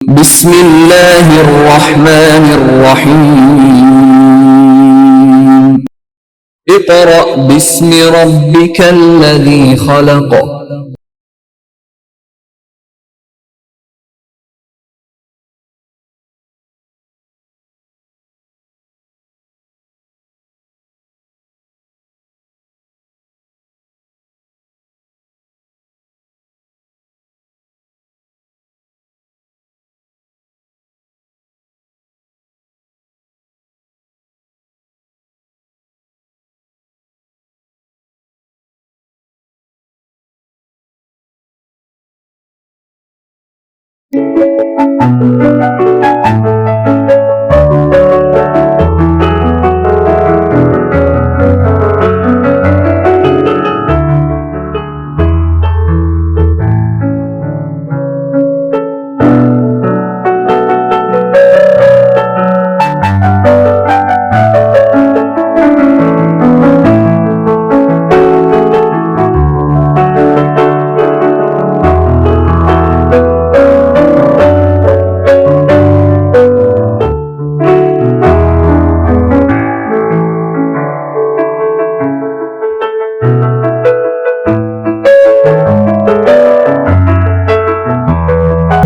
बिस्मिल्लाहिर्रहमानिर्रहीम। Iqra बिस्मि रब्बिकल्लज़ी खलक़।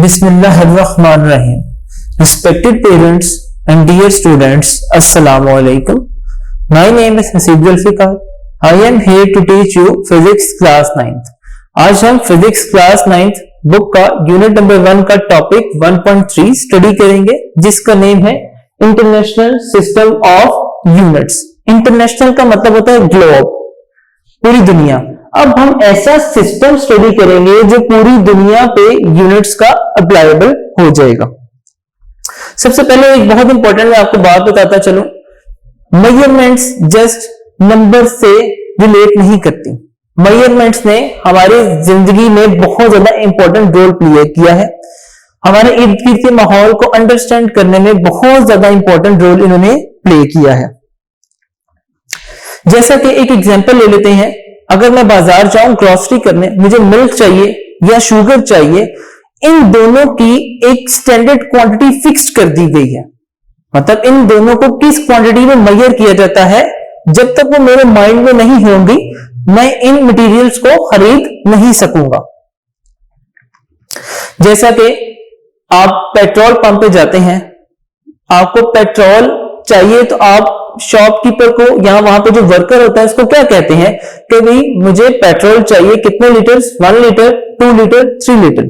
Bismillahirrahmanirrahim. Respected parents and dear students, Assalamu alaikum. My name is Hasib Zulfikar. I am here to teach you Physics Class 9th. आज हम Physics Class 9th book का unit number 1 का topic 1.3 study करेंगे, जिसका name है international system of units. International का मतलब होता है ग्लोब, पूरी दुनिया। अब हम ऐसा सिस्टम स्टडी करेंगे जो पूरी दुनिया पे यूनिट्स का अप्लाइबल हो जाएगा। सबसे पहले एक बहुत इंपॉर्टेंट मैं आपको बात बताता चलूं, मेजरमेंट्स जस्ट नंबर से रिलेट नहीं करती। मेजरमेंट्स ने हमारी जिंदगी में बहुत ज्यादा इंपॉर्टेंट रोल प्ले किया है। हमारे इर्द गिर्द के माहौल को अंडरस्टैंड करने में बहुत ज्यादा इंपॉर्टेंट रोल इन्होंने प्ले किया है। जैसा कि एक एग्जांपल ले लेते हैं, अगर मैं बाजार जाऊं ग्रोसरी करने, मुझे मिल्क चाहिए या शुगर चाहिए, इन दोनों की एक स्टैंडर्ड क्वांटिटी फिक्स कर दी गई है। मतलब इन दोनों को किस क्वांटिटी में मेजर किया जाता है, जब तक वो मेरे माइंड में नहीं होंगी मैं इन मटेरियल्स को खरीद नहीं सकूंगा। जैसा कि आप पेट्रोल पंप पे जाते हैं, आपको पेट्रोल चाहिए तो आप शॉपकीपर को या वहां पे जो वर्कर होता है उसको क्या कहते हैं कि भाई मुझे पेट्रोल चाहिए, कितने लीटर, 1 लीटर, 2 लीटर, 3 लीटर।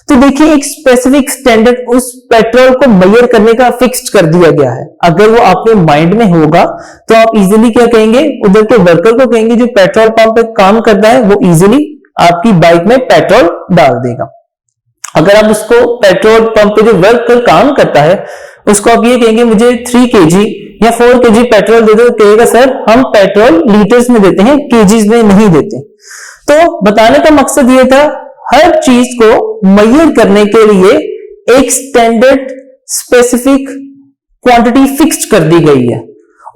तो देखिए एक स्पेसिफिक स्टैंडर्ड उस पेट्रोल को मेजर करने का फिक्स्ड कर दिया गया है। अगर वो आपके माइंड में होगा तो आप इजीली क्या कहेंगे, उधर के वर्कर को कहेंगे जो पेट्रोल पंप पे काम करता है, वो इजीली आपकी बाइक में पेट्रोल डाल देगा। अगर आप उसको पेट्रोल पंप पे जो वर्कर काम करता है उसको आप ये कहेंगे मुझे 3 kg या 4 kg पेट्रोल दे दो, कहेगा सर हम पेट्रोल लीटर्स में देते हैं, केजीज में नहीं देते। तो बताने का मकसद ये था, हर चीज को मेजर करने के लिए एक स्टैंडर्ड स्पेसिफिक क्वांटिटी फिक्स्ड कर दी गई है।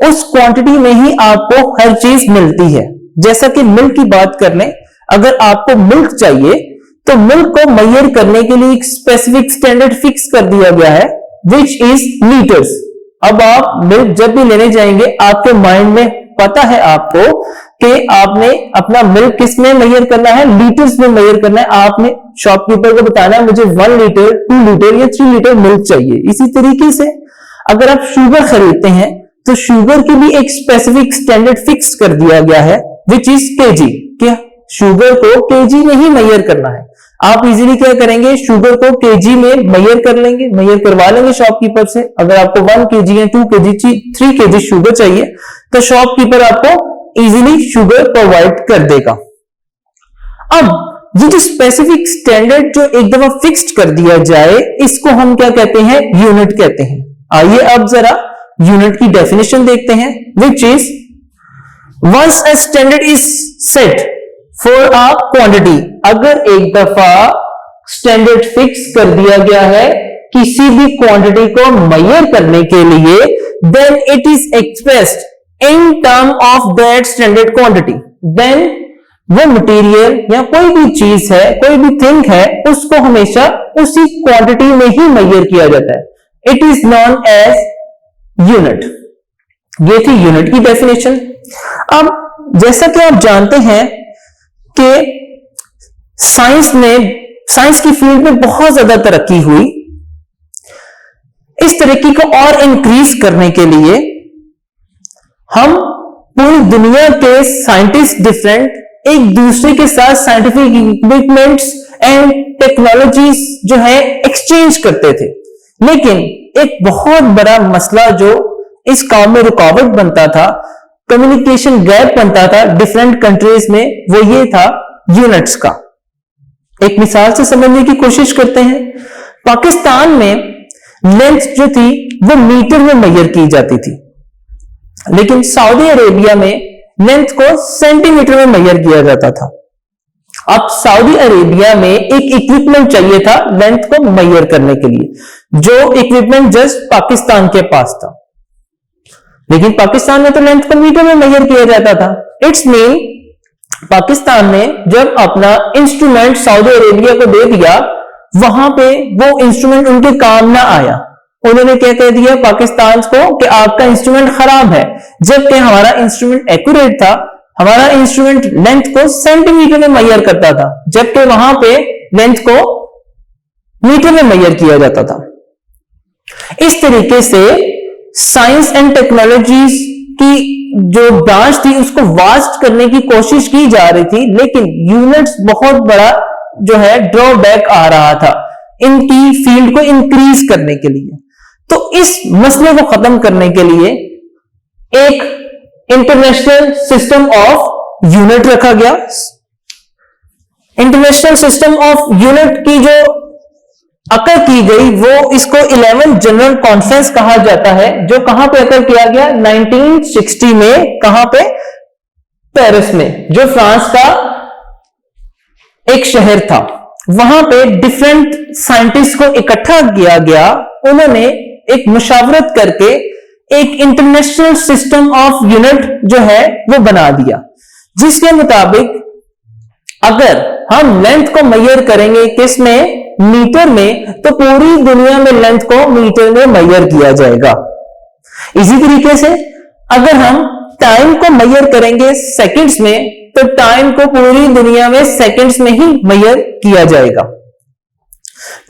उस क्वांटिटी में ही आपको हर चीज मिलती है। जैसा कि मिल्क की बात कर लें, अगर आपको मिल्क चाहिए तो मिल्क को मेजर करने के लिए एक स्पेसिफिक स्टैंडर्ड फिक्स कर दिया गया है, विच इज लीटर्स। अब आप मिल्क जब भी लेने जाएंगे, आपके माइंड में पता है आपको कि आपने अपना मिल्क किस में मेजर करना है, लीटर्स में मेजर करना है। आपने शॉपकीपर को बताना है मुझे 1 लीटर, 2 लीटर या 3 लीटर मिल्क चाहिए। इसी तरीके से अगर आप शुगर खरीदते हैं तो शुगर की भी एक स्पेसिफिक स्टैंडर्ड फिक्स कर दिया गया है, विच इज केजी। क्या शुगर को केजी में ही मेजर करना है। आप इजीली क्या करेंगे, शुगर को केजी में मेजर कर लेंगे, मेजर करवा लेंगे शॉपकीपर से। अगर आपको 1 kg या 2 kg, 3 kg शुगर चाहिए तो शॉपकीपर आपको इजीली शुगर प्रोवाइड कर देगा। अब ये जो स्पेसिफिक स्टैंडर्ड जो एक दफा फिक्स्ड कर दिया जाए, इसको हम क्या कहते हैं, यूनिट कहते हैं। आइए अब जरा यूनिट की डेफिनेशन देखते हैं, which is once a standard is set for a quantity. अगर एक दफा स्टैंडर्ड फिक्स कर दिया गया है किसी भी क्वांटिटी को मेजर करने के लिए, then it is expressed in term of that standard quantity. Then वो मटेरियल या कोई भी चीज है, कोई भी थिंग है, उसको हमेशा उसी क्वांटिटी में ही मेजर किया जाता है। It is known as unit. ये थी यूनिट की डेफिनेशन। अब जैसा कि आप जानते हैं कि साइंस की फील्ड में बहुत ज्यादा तरक्की हुई। इस तरक्की को और इंक्रीज करने के लिए हम पूरी दुनिया के साइंटिस्ट डिफरेंट एक दूसरे के साथ साइंटिफिक इक्विपमेंट्स एंड टेक्नोलॉजीज जो है एक्सचेंज करते थे। लेकिन एक बहुत बड़ा मसला जो इस काम में रुकावट बनता था, कम्युनिकेशन गैप बनता था डिफरेंट कंट्रीज में, वो ये था यूनिट्स का। एक मिसाल से समझने की कोशिश करते हैं। पाकिस्तान में लेंथ जो थी वो मीटर में मेजर की जाती थी, लेकिन सऊदी अरेबिया में लेंथ को सेंटीमीटर में मेजर किया जाता था। अब सऊदी अरेबिया में एक इक्विपमेंट चाहिए था लेंथ को मेजर करने के लिए, जो इक्विपमेंट जस्ट पाकिस्तान के पास था। लेकिन पाकिस्तान में तो लेंथ को मीटर में मेजर किया जाता था। इट्स मीन पाकिस्तान ने जब अपना इंस्ट्रूमेंट सऊदी अरेबिया को दे दिया, वहां पे वो इंस्ट्रूमेंट उनके काम ना आया। उन्होंने क्या कह दिया पाकिस्तान को कि आपका इंस्ट्रूमेंट खराब है, जबकि हमारा इंस्ट्रूमेंट एक्यूरेट था। हमारा इंस्ट्रूमेंट लेंथ को सेंटीमीटर में मेजर करता था, जबकि वहां पे लेंथ को मीटर में मेजर किया जाता था। इस तरीके से साइंस एंड टेक्नोलॉजीज की जो ब्रांच थी उसको वास्ट करने की कोशिश की जा रही थी, लेकिन यूनिट्स बहुत बड़ा जो है ड्रॉबैक आ रहा था इनकी फील्ड को इंक्रीज करने के लिए। तो इस मसले को खत्म करने के लिए एक इंटरनेशनल सिस्टम ऑफ यूनिट रखा गया। इंटरनेशनल सिस्टम ऑफ यूनिट की जो अकर की गई वो इसको 11th जनरल कॉन्फ्रेंस कहा जाता है, जो कहां पे अकर किया गया 1960 में। कहां पे? पेरिस में, जो फ्रांस का एक शहर था। वहां पे डिफरेंट साइंटिस्ट को इकट्ठा किया गया। उन्होंने एक मुशावरत करके एक इंटरनेशनल सिस्टम ऑफ यूनिट जो है वो बना दिया, जिसके मुताबिक अगर हम लेंथ को मेजर करेंगे किस में? मीटर में, तो पूरी दुनिया में लेंथ को मीटर में मेजर किया जाएगा। इसी तरीके से अगर हम टाइम को मेजर करेंगे सेकंड्स में, तो टाइम को पूरी दुनिया में सेकंड्स में ही मेजर किया जाएगा।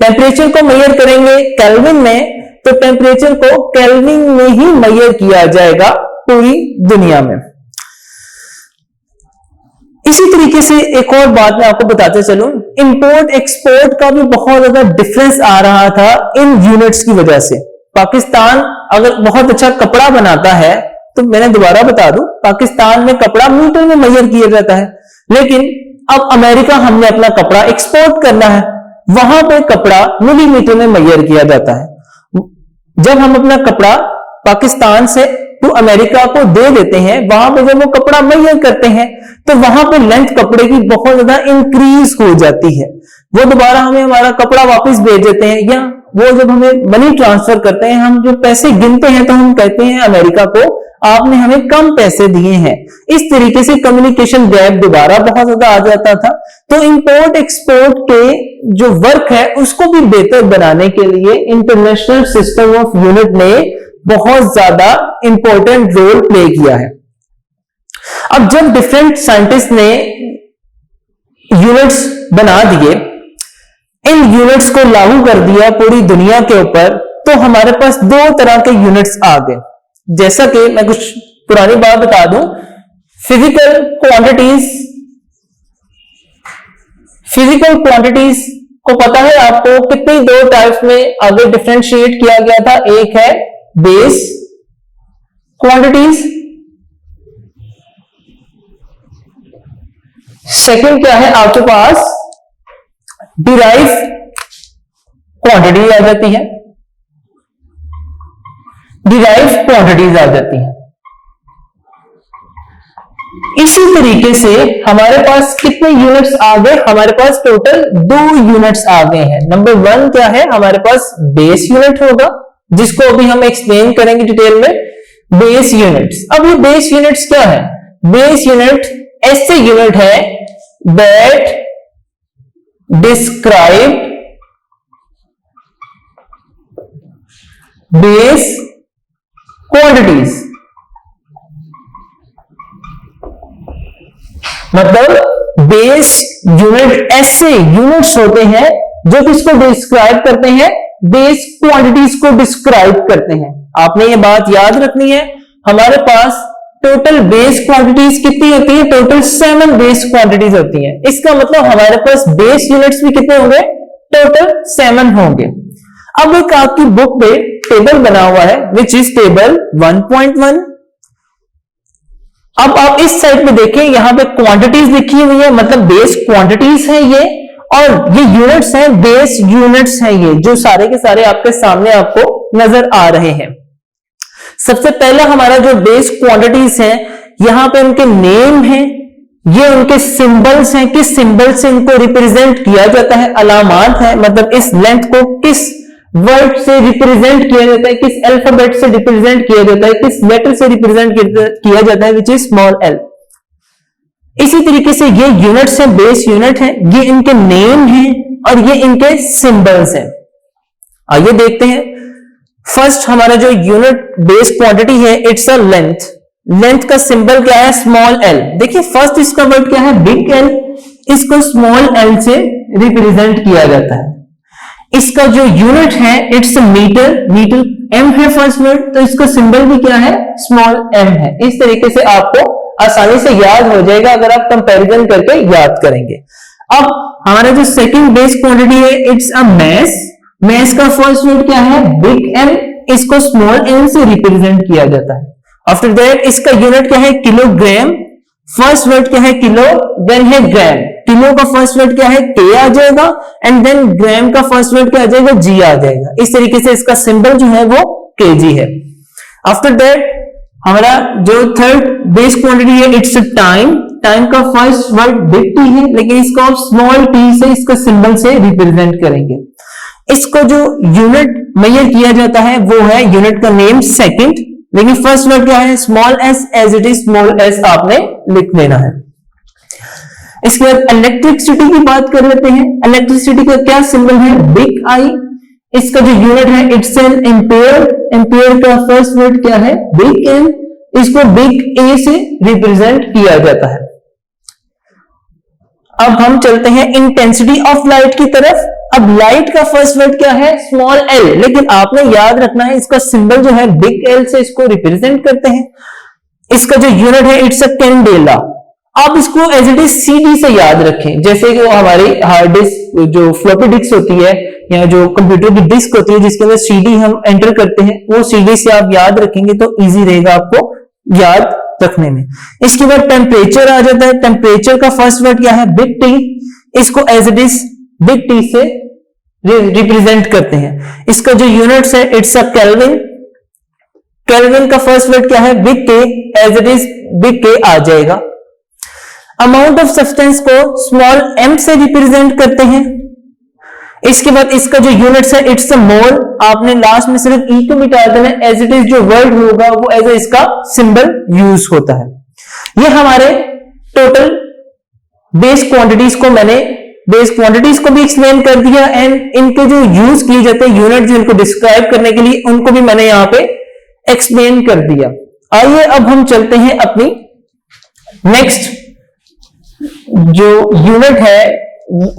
टेम्परेचर को मेजर करेंगे केल्विन में, तो टेम्परेचर को केल्विन में ही मेजर किया जाएगा पूरी दुनिया में। इसी तरीके से एक और बात मैं आपको बताते चलूं, इंपोर्ट एक्सपोर्ट का भी बहुत ज्यादा डिफरेंस आ रहा था इन यूनिट्स की वजह से। पाकिस्तान अगर बहुत अच्छा कपड़ा बनाता है, तो मैंने दोबारा बता दूं, पाकिस्तान में कपड़ा मीटर में मेजर किया जाता है, लेकिन अब अमेरिका हमने अपना कपड़ा एक्सपोर्ट करना है, वहां पे कपड़ा मिलीमीटर में मेजर किया जाता है। जब हम अपना कपड़ा पाकिस्तान से तो अमेरिका को दे देते हैं, वहां पे जब वो कपड़ा मेजर करते हैं, तो वहां पे लेंथ कपड़े की बहुत ज्यादा इंक्रीज हो जाती है। वो दोबारा हमें हमारा कपड़ा वापस भेज देते हैं, या वो जब हमें मनी ट्रांसफर करते हैं, हम जो पैसे गिनते हैं तो हम कहते हैं अमेरिका को आपने हमें कम पैसे दिए हैं। इस तरीके से कम्युनिकेशन गैप दोबारा बहुत ज्यादा आ जाता था। तो इंपोर्ट एक्सपोर्ट के जो वर्क है उसको भी बेहतर बनाने के लिए इंटरनेशनल सिस्टम ऑफ यूनिट ने बहुत ज्यादा इंपॉर्टेंट रोल प्ले किया है। अब जब डिफरेंट साइंटिस्ट ने यूनिट्स बना दिए, इन यूनिट्स को लागू कर दिया पूरी दुनिया के ऊपर, तो हमारे पास दो तरह के यूनिट्स आ गए। जैसा कि मैं कुछ पुरानी बात बता दूं, फिजिकल क्वांटिटीज को पता है आपको कितनी दो टाइप्स में आगे डिफरेंशिएट किया गया था। एक है बेस क्वांटिटीज, सेकंड क्या है आपके पास डिराइव क्वांटिटी आ जाती है, डिराइव क्वांटिटीज आ जाती हैं। इसी तरीके से हमारे पास कितने यूनिट्स आ गए? हमारे पास टोटल 2 यूनिट्स आ गए हैं। नंबर 1 क्या है? हमारे पास बेस यूनिट होगा, जिसको अभी हम एक्सप्लेन करेंगे डिटेल में। Base units. अब ये बेस यूनिट्स क्या है? बेस यूनिट ऐसे यूनिट है that describe base quantities। मतलब बेस यूनिट ऐसे यूनिट्स होते हैं जो किसको डिस्क्राइब करते हैं, बेस क्वांटिटीज को डिस्क्राइब करते हैं। आपने ये बात याद रखनी है। हमारे पास टोटल बेस क्वांटिटीज कितनी होती है, टोटल 7 बेस क्वांटिटीज होती हैं। इसका मतलब हमारे पास बेस यूनिट्स भी कितने होंगे, टोटल 7 होंगे। अब एक आपकी बुक पे टेबल बना हुआ है विच इज टेबल 1.1। अब आप इस साइड पे देखें, यहां पे क्वांटिटीज लिखी हुई है, मतलब बेस क्वांटिटीज है ये, और ये यूनिट्स हैं, बेस यूनिट्स हैं ये, जो सारे के सारे आपके सामने आपको नजर आ रहे हैं। सबसे पहला हमारा जो बेस क्वांटिटीज है, यहां पे उनके नेम है, ये उनके सिंबल्स हैं, किस सिंबल से इनको रिप्रेजेंट किया जाता है, अलामात है, मतलब इस लेंथ को किस वर्ड से रिप्रेजेंट किया जाता है, किस अल्फाबेट से रिप्रेजेंट किया जाता है, किस लेटर से रिप्रेजेंट किया जाता है, विच इज स्मॉल एल। इसी तरीके से ये यूनिट्स हैं, बेस यूनिट हैं, ये इनके नेम हैं और ये इनके सिंबल्स हैं। आइए देखते हैं। फर्स्ट हमारा जो यूनिट बेस क्वांटिटी है, इट्स अ लेंथ। लेंथ का सिंबल क्या है, स्मॉल एल। देखिए फर्स्ट इसका वर्ड क्या है, बिग एल, इसको स्मॉल एल से रिप्रेजेंट किया जाता है। इसका जो यूनिट है, इट्स मीटर, मीटर एम है फर्स्ट वर्ड, तो इसका सिंबल भी क्या है, स्मॉल एम है। इस तरीके से आपको आसानी से याद हो जाएगा अगर आप कंपैरिजन करके याद करेंगे। अब हमारा जो सेकंड बेस क्वांटिटी है, इट्स अ मैस। मैस का फर्स्ट वर्ड क्या है, बिग एम, इसको स्मॉल एम से रिप्रेजेंट किया जाता है। आफ्टर दैट इसका यूनिट क्या है, किलोग्राम। फर्स्ट वर्ड क्या है, किलो, देन है ग्राम। किलो का फर्स्ट वर्ड क्या है, के आ जाएगा, एंड देन ग्राम का फर्स्ट वर्ड क्या आ जाएगा, जी आ जाएगा। इस तरीके से इसका सिंबल जो है वो केजी है। आफ्टर दैट हमारा जो थर्ड बेस क्वांटिटी है, इट्स टाइम। टाइम का फर्स्ट वर्ड बिग टी है, लेकिन इसको आप स्मॉल टी से, इसका सिंबल से रिप्रेजेंट करेंगे। इसको जो यूनिट मेजर किया जाता है वो है, यूनिट का नेम सेकंड, लेकिन फर्स्ट वर्ड क्या है, small S, as it is small S आपने लिख लेना है। इसके बाद इलेक्ट्रिसिटी की बात कर लेते हैं। इलेक्ट्रिसिटी का क्या सिंबल है, बिग आई। इसका जो यूनिट है, इट्स एन एम्पेयर। एम्पेयर का फर्स्ट वर्ड क्या है, बिग एम, इसको बिग ए से रिप्रेजेंट किया जाता है। अब हम चलते हैं इंटेंसिटी ऑफ लाइट की तरफ। अब लाइट का फर्स्ट वर्ड क्या है, स्मॉल एल, लेकिन आपने याद रखना है इसका सिंबल जो है बिग एल से इसको रिप्रेजेंट करते हैं। इसका जो यूनिट है, इट्स अ कैंडेला। आप इसको एज इट इज सीडी से याद रखें, जैसे कि वो हमारी हार्ड डिस्क, जो फ्लॉपी डिस्क होती है या जो कंप्यूटर की डिस्क होती है जिसके अंदर सीडी हम एंटर करते हैं, वो सीडी से आप याद रखेंगे तो इजी रहेगा आपको याद रखने में। इसके बाद टेम्परेचर आ जाता है। टेम्परेचर का फर्स्ट वर्ड क्या है, बिग टी, इसको as it is big T से रिप्रेजेंट करते हैं। इसका जो यूनिट्स है, इट्स अ केल्विन। केल्विन का फर्स्ट वर्ड क्या है, बिग के, एज इट इज बिग के आ जाएगा। अमाउंट ऑफ सब्सटेंस को स्मॉल एम से रिप्रेजेंट करते हैं। इसके बाद इसका जो यूनिट्स है, इट्स अ मोल। आपने लास्ट में सिर्फ ई को मिटा देना, एज इट इज जो वर्ड होगा वो एज इसका सिंबल यूज होता है। ये हमारे टोटल बेस क्वांटिटीज को मैंने बेस क्वांटिटीज को भी एक्सप्लेन कर दिया, एंड इनके जो यूज किए जाते हैं यूनिट जो इनको डिस्क्राइब करने के लिए, उनको भी मैंने यहां पे एक्सप्लेन कर दिया। आइए अब हम चलते हैं अपनी नेक्स्ट जो यूनिट है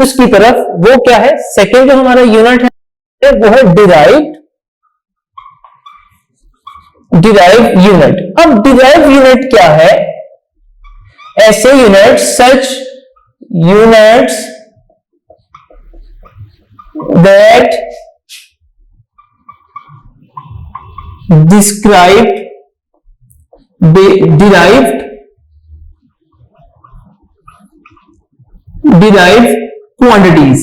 उसकी तरफ। वो क्या है, सेकेंड जो हमारा यूनिट है वो है डिराइव्ड यूनिट। अब डिराइव्ड यूनिट क्या है, ऐसे unit, such units that described derived quantities।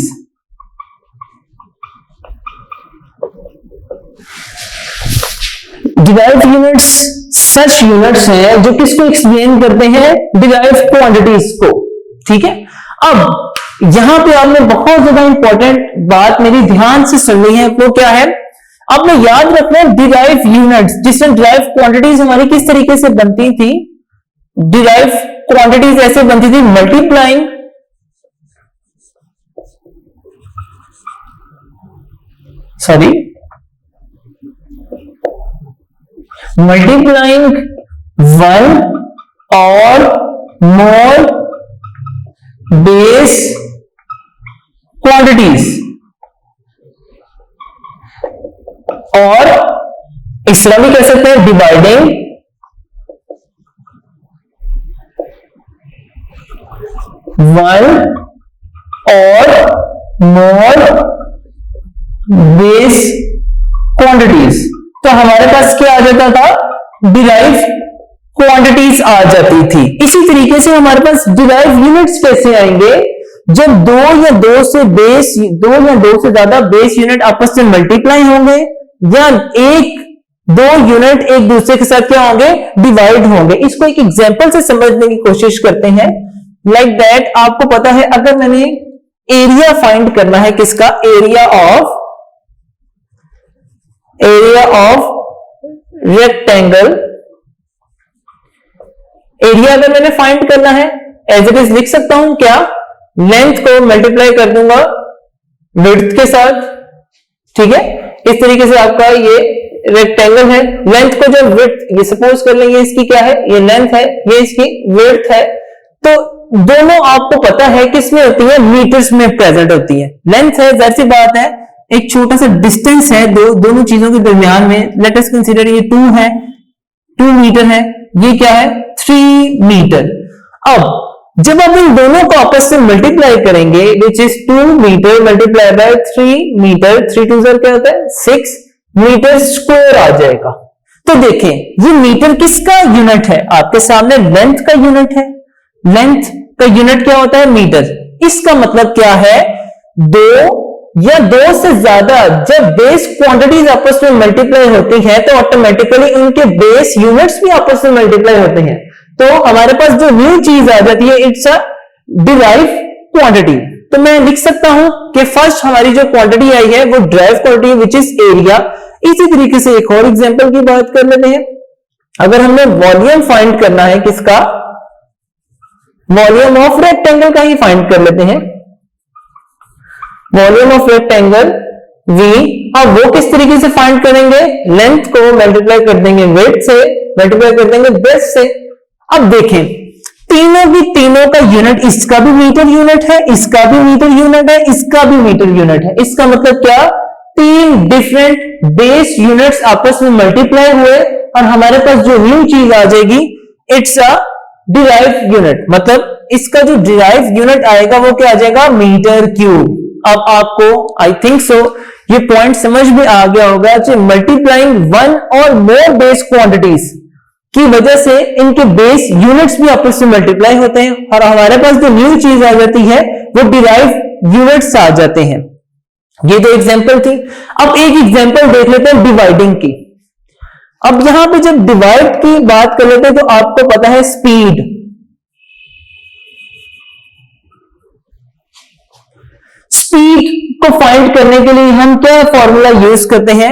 Derived units such units हैं जो किसको एक्सप्लेन करते हैं, डिराइव्ड क्वांटिटीज को। ठीक है, अब यहां पे आपने बहुत ज्यादा इंपॉर्टेंट बात मेरी ध्यान से सुननी है। वो क्या है, आपने याद रखना है डिराइव यूनिट्स, जिसमें डिराइव क्वांटिटीज हमारी किस तरीके से बनती थी। डिराइव क्वांटिटीज ऐसे बनती थी, multiplying sorry multiplying one or more base quantities, और इस तरह भी कह सकते हैं dividing one or more base quantities. तो हमारे पास क्या आ जाता था, डिराइव क्वांटिटीज आ जाती थी। इसी तरीके से हमारे पास डिराइव यूनिट्स कैसे आएंगे, जब दो या दो से ज्यादा बेस यूनिट आपस में मल्टीप्लाई होंगे, या दो यूनिट एक दूसरे के साथ क्या होंगे, डिवाइड होंगे। इसको एक एग्जांपल से समझने की कोशिश करते हैं। लाइक दैट, आपको पता है अगर मैंने एरिया फाइंड करना है किसका, एरिया ऑफ रेक्टेंगल, एरिया अगर मैंने फाइंड करना है एज इट इज लिख सकता हूं क्या, लेंथ को मल्टीप्लाई कर दूंगा विड्थ के साथ, ठीक है। इस तरीके से आपका ये रेक्टेंगल है, लेंथ को जब विड्थ, ये सपोज कर लेंगे इसकी क्या है, ये लेंथ है, ये इसकी विड्थ है, तो दोनों आपको पता है किसमें होती है, मीटर्स में प्रेजेंट होती है। लेंथ है, जाहिर सी बात है, एक छोटा सा डिस्टेंस है दोनों चीजों के दरमियान में। लेट अस कंसीडर ये 2 है, 2 मीटर है, ये क्या है 3 मीटर। अब जब आप इन दोनों को आपस में मल्टीप्लाई करेंगे, which is 2 metre multiply by 3 metre, 3 2 क्या होता है 6 मीटर स्क्वायर आ जाएगा। तो देखें ये मीटर किसका यूनिट है, आपके सामने लेंथ का यूनिट है। लेंथ का यूनिट क्या होता है, मीटर। इसका मतलब क्या है, दो या दो से ज्यादा जब बेस क्वांटिटीज आपस में मल्टीप्लाई होती हैं तो ऑटोमेटिकली उनके बेस यूनिट्स भी आपस में मल्टीप्लाई होते हैं। तो हमारे पास जो न्यू चीज आ जाती है, इट्स अ डिराइव क्वांटिटी। तो मैं लिख सकता हूं कि फर्स्ट हमारी जो क्वांटिटी आई है वो derive quantity which is area. इसी तरीके से एक और एग्जांपल की बात कर लेते हैं। अगर हमें वॉल्यूम फाइंड करना है किसका, वॉल्यूम ऑफ रेक्टेंगल का ही फाइंड कर लेते हैं। वॉल्यूम ऑफ रेक्टेंगल V, अब वो किस तरीके से फाइंड करेंगे, लेंथ को मल्टीप्लाई कर देंगे विड्थ से, मल्टीप्लाई कर देंगे ब्रेथ से। अब देखें तीनों का यूनिट, इसका भी मीटर यूनिट है, इसका भी मीटर यूनिट है, इसका भी मीटर यूनिट है। इसका मतलब क्या, 3 डिफरेंट बेस यूनिट्स आपस में मल्टीप्लाई हुए और हमारे पास जो न्यू चीज आ जाएगी, इट्स अ डिराइव यूनिट। मतलब इसका जो डिराइव यूनिट आएगा वो क्या आ जाएगा, मीटर क्यूब। अब आपको आई थिंक सो ये पॉइंट समझ में आ गया होगा कि multiplying one or more base quantities की वजह से इनके बेस यूनिट्स भी आपस में मल्टीप्लाई होते हैं और हमारे पास जो न्यू चीज आ जाती है वो डिराइव यूनिट्स आ जाते हैं। ये तो एग्जांपल थी। अब एक एग्जांपल देख लेते हैं डिवाइडिंग की। अब यहां पे जब डिवाइड की बात कर लेते हैं तो आपको पता है स्पीड, स्पीड को फाइंड करने के लिए हम क्या फॉर्मूला यूज करते हैं,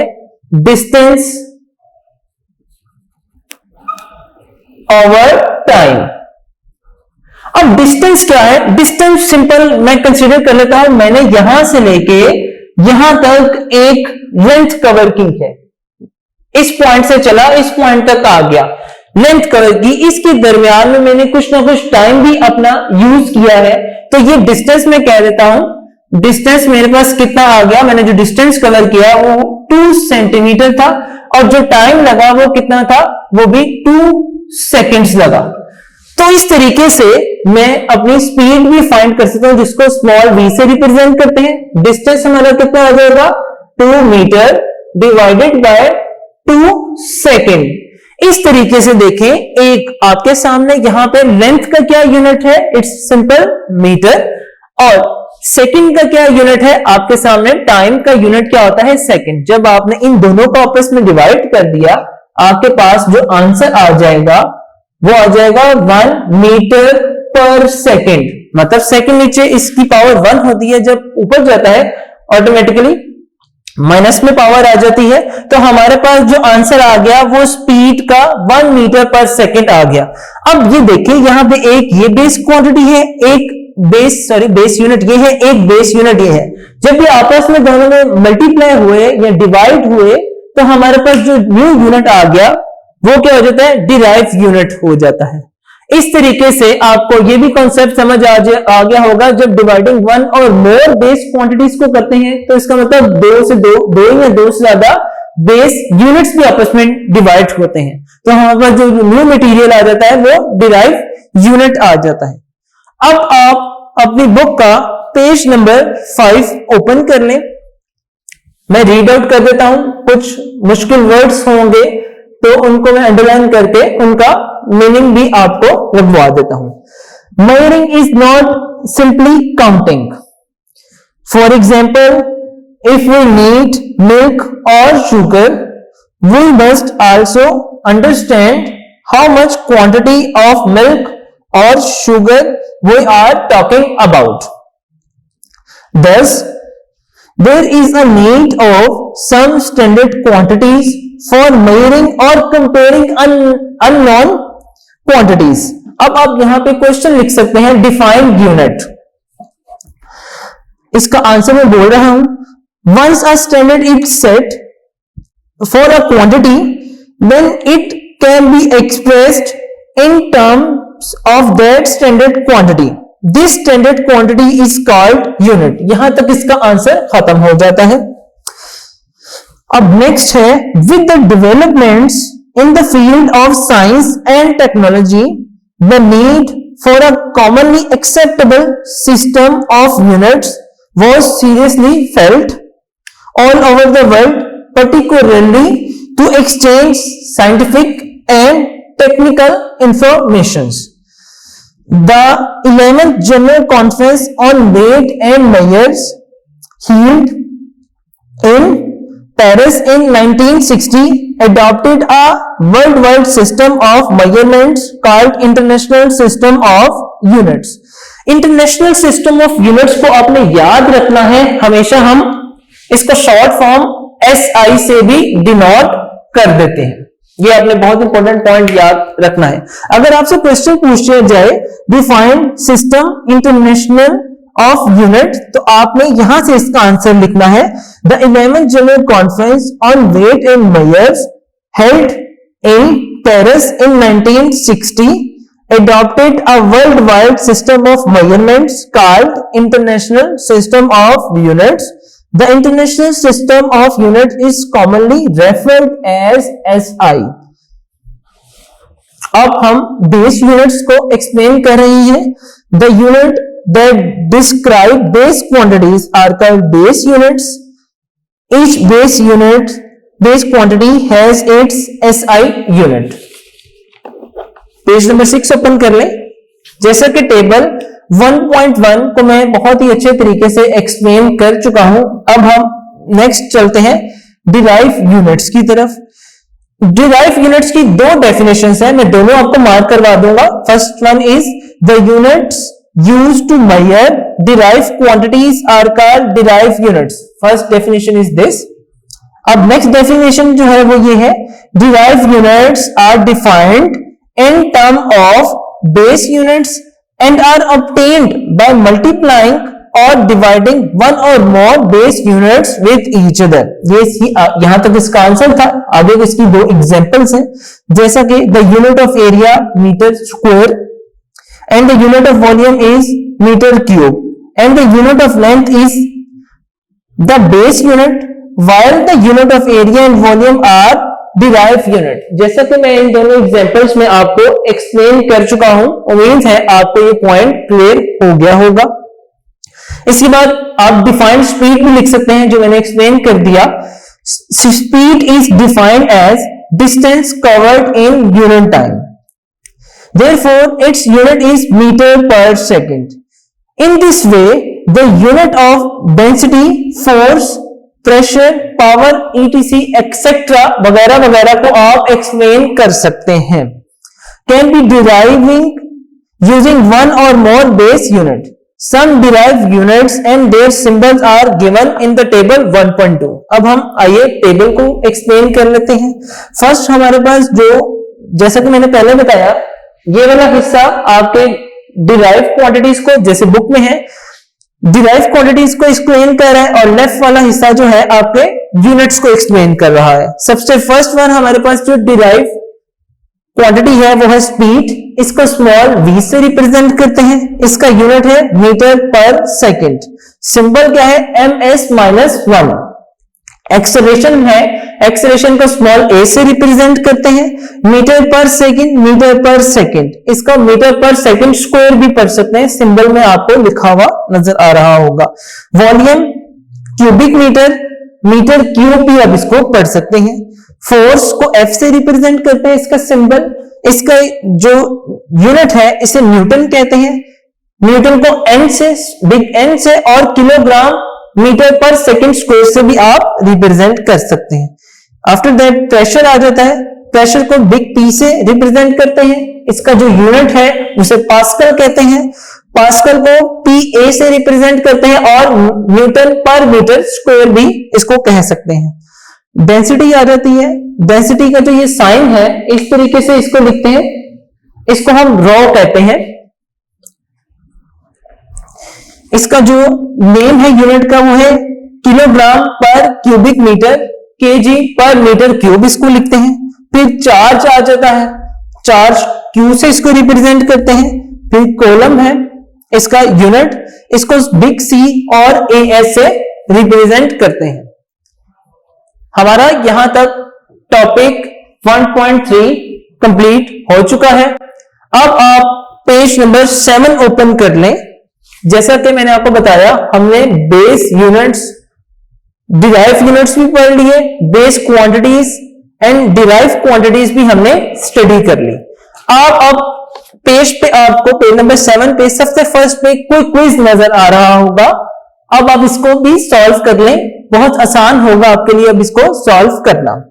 डिस्टेंस ओवर टाइम। अब डिस्टेंस क्या है, डिस्टेंस सिंपल मैं कंसीडर कर लेता हूं, मैंने यहां से लेके यहां तक एक लेंथ कवर की है, इस पॉइंट से चला इस पॉइंट तक आ गया, लेंथ कवर की, इसके दरमियान में मैंने कुछ ना कुछ टाइम भी अपना यूज किया है, तो ये डिस्टेंस मैं कह देता हूं। डिस्टेंस मेरे पास कितना आ गया, मैंने जो डिस्टेंस कवर किया वो 2 सेंटीमीटर था और जो टाइम लगा वो कितना था, वो भी 2 सेकेंड्स लगा। तो इस तरीके से मैं अपनी स्पीड भी फाइंड कर सकता हूं, जिसको स्मॉल v से रिप्रेजेंट करते हैं। डिस्टेंस हमारा कितना आ जाएगा, 2 मीटर डिवाइडेड बाय 2 सेकेंड। इस तरीके से देखें, एक आपके सामने यहां पे लेंथ का क्या यूनिट है, इट्स सिंपल मीटर, और सेकंड का क्या यूनिट है, आपके सामने टाइम का यूनिट क्या होता है, सेकंड। जब आपने इन दोनों को आपस में डिवाइड कर दिया, आपके पास जो आंसर आ जाएगा वो आ जाएगा 1 मीटर पर सेकंड। मतलब सेकंड नीचे इसकी पावर 1 होती है, जब ऊपर जाता है ऑटोमेटिकली माइनस में पावर आ जाती है। तो हमारे पास जो आंसर आ गया वो स्पीड का 1 मीटर पर सेकंड आ गया। अब ये देखिए यहां पे एक ये बेस क्वांटिटी है, एक बेस यूनिट ये है, एक बेस यूनिट ये है। जब ये आपस में दोनों में मल्टीप्लाई हुए या डिवाइड हुए तो हमारे पास जो न्यू यूनिट आ गया वो क्या हो जाता है, डिराइव यूनिट हो जाता है। इस तरीके से आपको ये भी कॉन्सेप्ट समझ आ गया होगा, जब dividing one or more base quantities को करते हैं तो इसका मतलब दो या दो से ज्यादा बेस यूनिट्स भी आपस में डिवाइड होते हैं, तो हमारे पास जो न्यू मटेरियल आ जाता है वो डिराइव यूनिट आ जाता है। अब आप अपनी बुक का पेज नंबर 5 ओपन कर लें। मैं रीड आउट कर देता हूं, कुछ मुश्किल वर्ड्स होंगे तो उनको मैं अंडरलाइन करके उनका मीनिंग भी आपको लगवा देता हूं। Measuring is not simply counting. For example, if we need milk or sugar, we must also understand how much quantity of milk or sugar we are talking about. Thus, there is a need of some standard quantities for measuring or comparing unknown quantities. अब आप यहां पे question लिख सकते हैं, define unit. इसका answer मैं बोल रहा हूं, once a standard is set for a quantity, then it can be expressed in terms of that standard quantity. This standard quantity is called unit. यहां तक इसका आंसर खत्म हो जाता है। अब नेक्स्ट है, with the developments in the field of science and technology, the need for a commonly acceptable system of units was seriously felt all over the world, particularly to exchange scientific and technical informations. The 11th General Conference on Weight and Measures held in Paris in 1960 adopted a worldwide system of measurements called International System of Units. International System of Units को आपने याद रखना है, हमेशा हम इसको short form SI से भी डिनोट कर देते हैं। ये आपने बहुत इंपॉर्टेंट पॉइंट याद रखना है। अगर आपसे क्वेश्चन पूछा जाए define system international of unit, तो आपने यहां से इसका आंसर लिखना है, the 11th general conference on weight and measures held in Paris in 1960 adopted a worldwide system of measurements called International System of Units. The International System of Units is commonly referred as SI. अब हम base units को explain कर रहे हैं। The unit that describe base quantities are called base units. Each base quantity has its SI unit. Page number 6 open कर लें। जैसा कि टेबल 1.1 को मैं बहुत ही अच्छे तरीके से एक्सप्लेन कर चुका हूं, अब हम नेक्स्ट चलते हैं डिराइव यूनिट्स की तरफ। डिराइव यूनिट्स की दो डेफिनेशंस हैं, मैं दोनों आपको मार्क करवा दूंगा। First one is the units used to measure derive quantities are called derive units. First definition is this. अब नेक्स्ट डेफिनेशन जो है वो ये है, derive units are defined in term of base units and are obtained by multiplying or dividing one or more base units with each other. ये यहां तक इसका आंसर था। आगे इसकी दो एग्जांपल्स हैं, जैसा कि the unit of area meter square and the unit of volume is meter cube and the unit of length is the base unit while the unit of area and volume are derive unit. जैसा कि मैं इन दोनों examples में आपको explain कर चुका हूं, उम्मीद है आपको ये पॉइंट क्लियर हो गया होगा। इसके बाद आप डिफाइंड स्पीड भी लिख सकते हैं, जो मैंने एक्सप्लेन कर दिया। Speed is defined as distance covered in unit time, therefore its unit is metre per second. In this way the unit of density, force, pressure, power, ETC etcetera वगैरह वगैरह को आप एक्सप्लेन कर सकते हैं। Can be deriving using one or more base unit. Some derive units and their symbols are given in the table 1.2। अब हम आइए टेबल को एक्सप्लेन कर लेते हैं। फर्स्ट हमारे पास जो, जैसा कि मैंने पहले बताया, ये वाला हिस्सा आपके डिराइव क्वांटिटीज को, जैसे बुक में है डिराइव क्वांटिटीज को एक्सप्लेन कर रहा है और लेफ्ट वाला हिस्सा जो है आपके यूनिट्स को एक्सप्लेन कर रहा है। सबसे फर्स्ट वन हमारे पास जो डिराइव क्वांटिटी है वो है स्पीड, इसको स्मॉल v से रिप्रेजेंट करते हैं, इसका यूनिट है मीटर पर सेकंड, सिंबल क्या है ms-1। एक्सेलरेशन है, एक्सेलरेशन को स्मॉल a से रिप्रेजेंट करते हैं, मीटर पर सेकंड, इसका मीटर पर सेकंड स्क्वायर भी पढ़ सकते हैं, सिंबल में आपको लिखा हुआ नजर आ रहा होगा। Volume cubic metre, metre cube भी आप इसको पढ़ सकते हैं। फोर्स को F से रिप्रेजेंट करते हैं, इसका सिंबल, इसका जो यूनिट है इसे न्यूटन कहते हैं, न्यूटन को N से, बिग N से और किलोग्राम मीटर पर सेकंड स्क्वायर से भी आप रिप्रेजेंट कर सकते हैं। आफ्टर दैट प्रेशर आ जाता है, प्रेशर को बिग P से रिप्रेजेंट करते हैं, इसका जो यूनिट है उसे पास्कल कहते हैं, पास्कल को PA से रिप्रेजेंट करते हैं और न्यूटन पर मीटर स्क्वायर भी इसको कह सकते हैं। डेंसिटी आ जाती है, डेंसिटी का जो ये साइन है इस तरीके से इसको लिखते हैं, इसको हम रॉ कहते हैं, इसका जो नेम है यूनिट का वो है किलोग्राम पर क्यूबिक मीटर, केजी पर मीटर क्यूब इसको लिखते हैं। फिर चार्ज आ जाता है, चार्ज क्यू से इसको रिप्रेजेंट करते हैं। फिर कॉलम है, इसका यूनिट, इसको बिग सी और एएस से रिप्रेजेंट करते हैं। हमारा यहां तक टॉपिक 1.3 कंप्लीट हो चुका है। अब आप पेज नंबर 7 ओपन कर लें। जैसा कि मैंने आपको बताया हमने बेस यूनिट्स, डिराइव यूनिट्स भी पढ़ लिए, base quantities and derive quantities भी हमने स्टडी कर ली। आप अब पेज पे, आपको पेज नंबर 7 पे सबसे फर्स्ट पे कोई क्विज नजर आ रहा होगा। अब आप इसको भी सॉल्व कर लें, बहुत आसान होगा आपके लिए अब इसको सॉल्व करना।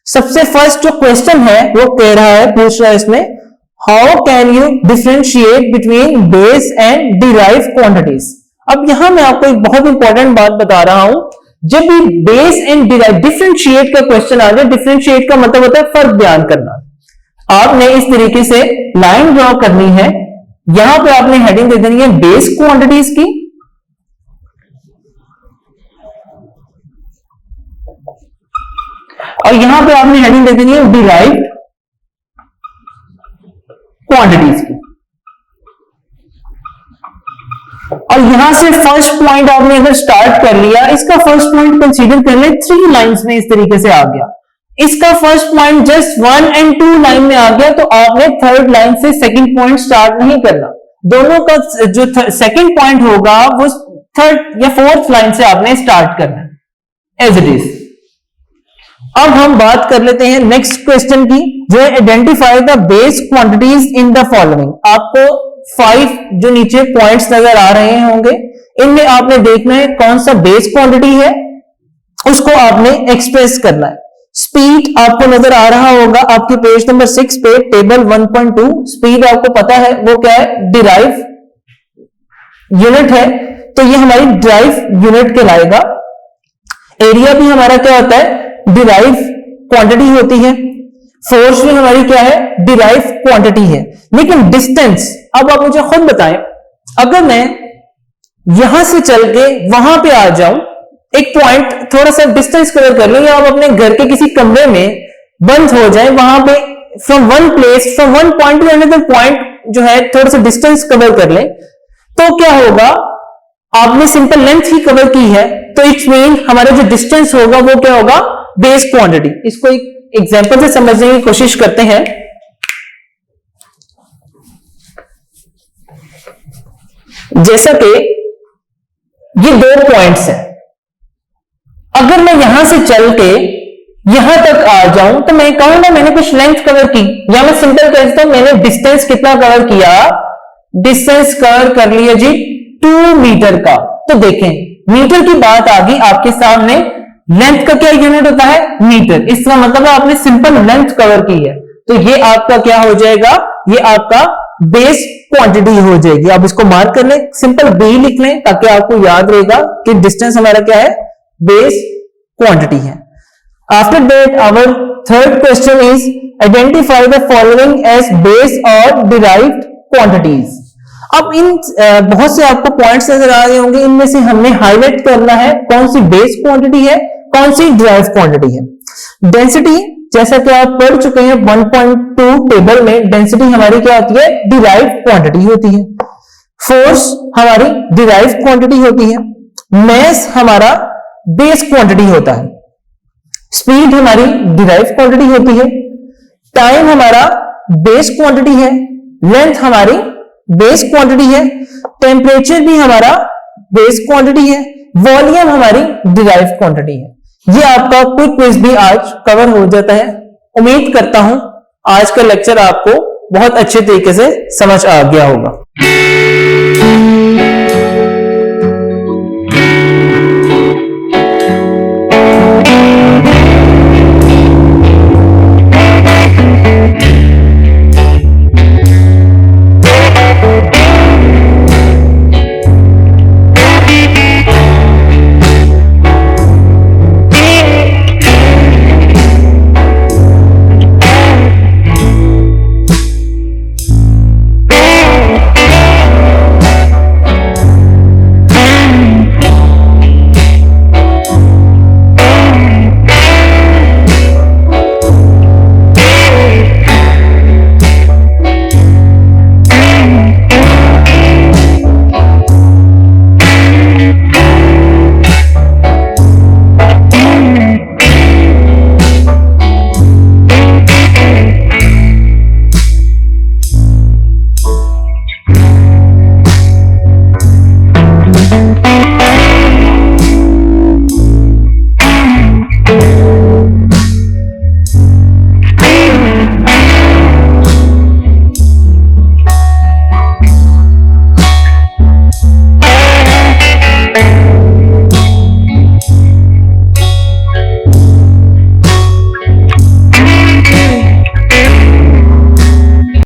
सबसे फर्स्ट जो क्वेश्चन है वो कह रहा है, पूछ रहा है इसमें, how can you differentiate between base and derive quantities. अब यहां मैं आपको एक बहुत इंपॉर्टेंट बात बता रहा हूं, जब भी बेस एंड डिराइव डिफरेंशिएट का क्वेश्चन आ जाए, डिफरेंशिएट का मतलब होता है फर्क बयान करना। आपने इस तरीके से लाइन ड्रॉ करनी है, यहां पे आपने हेडिंग दे देनी है बेस क्वांटिटीज की, और यहां पे आपने हेडिंग दे देनी है डिराइव क्वांटिटीज की। और यहां से फर्स्ट पॉइंट आपने अगर स्टार्ट कर लिया, इसका फर्स्ट पॉइंट कंसीडर कर ले 3 लाइंस में इस तरीके से आ गया, इसका फर्स्ट पॉइंट जस्ट 1 और 2 लाइन में आ गया, तो आपने थर्ड लाइन से सेकंड पॉइंट स्टार्ट नहीं करना, दोनों का जो सेकंड पॉइंट होगा वो थर्ड या फोर्थ लाइन से आपने स्टार्ट करना एज इट इज। अब हम बात कर लेते हैं नेक्स्ट क्वेश्चन की, जो है identify the base quantities in the following. आपको 5 जो नीचे पॉइंट्स नजर आ रहे होंगे, इनमें आपने देखना है कौन सा बेस क्वांटिटी है, उसको आपने एक्सप्रेस करना है। स्पीड आपको नजर आ रहा होगा आपके पेज नंबर 6 पे, टेबल 1.2। स्पीड आपको पता है वो क्या है, डिराइव यूनिट है, तो ये हमारी डिराइव यूनिट कहलाएगा। एरिया भी हमारा क्या होता है, डिराइव क्वांटिटी होती है। फोर्स भी हमारी क्या है, डिराइव क्वांटिटी है। लेकिन डिस्टेंस, अब आप मुझे खुद बताएं, अगर मैं यहां से चल के वहां पे आ जाऊं, एक पॉइंट थोड़ा सा डिस्टेंस कवर कर लूं, या आप अपने घर के किसी कमरे में बंद हो जाए, वहां पे from one point two another point जो है थोड़ा सा डिस्टेंस कवर कर लें, तो क्या होगा, आपने सिंपल लेंथ ही कवर की है, तो इट्स मीन हमारा जो डिस्टेंस होगा वो क्या होगा, बेस क्वांटिटी। इसको एक एग्जांपल से समझने की कोशिश करते हैं। जैसा कि ये 2 पॉइंट्स हैं, अगर मैं यहां से चल के यहां तक आ जाऊं तो मैं कहूंगा मैंने कुछ लेंथ कवर की, या मैं सिंपल कहता हूं मैंने डिस्टेंस कितना कवर किया, डिस्टेंस कवर कर लिया जी 2 मीटर का। तो देखें मीटर की बात आ गई आपके सामने, लेंथ का क्या यूनिट होता है, मीटर, इसका मतलब है आपने सिंपल लेंथ कवर की है, तो ये आपका क्या हो जाएगा, ये आपका बेस क्वांटिटी हो जाएगी। आप इसको मार्क कर लें, सिंपल बी लिख लें ताकि आपको याद रहेगा कि डिस्टेंस हमारा क्या है, बेस क्वांटिटी है। After that our third question is identify the following as base और डिराइव्ड क्वांटिटीज। अब इन बहुत से आपको पॉइंट्स नजर आ रहे होंगे, इनमें से हमने हाईलाइट करना है कौन सी बेस क्वांटिटी है, कौन सी डिराइव क्वांटिटी है। डेंसिटी, जैसा कि आप पढ़ चुके हैं 1.2 टेबल में, डेंसिटी हमारी क्या होती है, डिराइव क्वांटिटी होती है। फोर्स हमारी डिराइव क्वांटिटी होती है। मैस हमारा बेस क्वांटिटी होता है। स्पीड हमारी डिराइव क्वांटिटी होती है। टाइम हमारा बेस क्वांटिटी है। लेंथ हमारी बेस क्वांटिटी है। टेम्परेचर भी हमारा बेस क्वांटिटी है। वॉल्यूम हमारी डिराइव क्वांटिटी है। ये आपका क्विक क्विज भी आज कवर हो जाता है। उम्मीद करता हूं आज का लेक्चर आपको बहुत अच्छे तरीके से समझ आ गया होगा।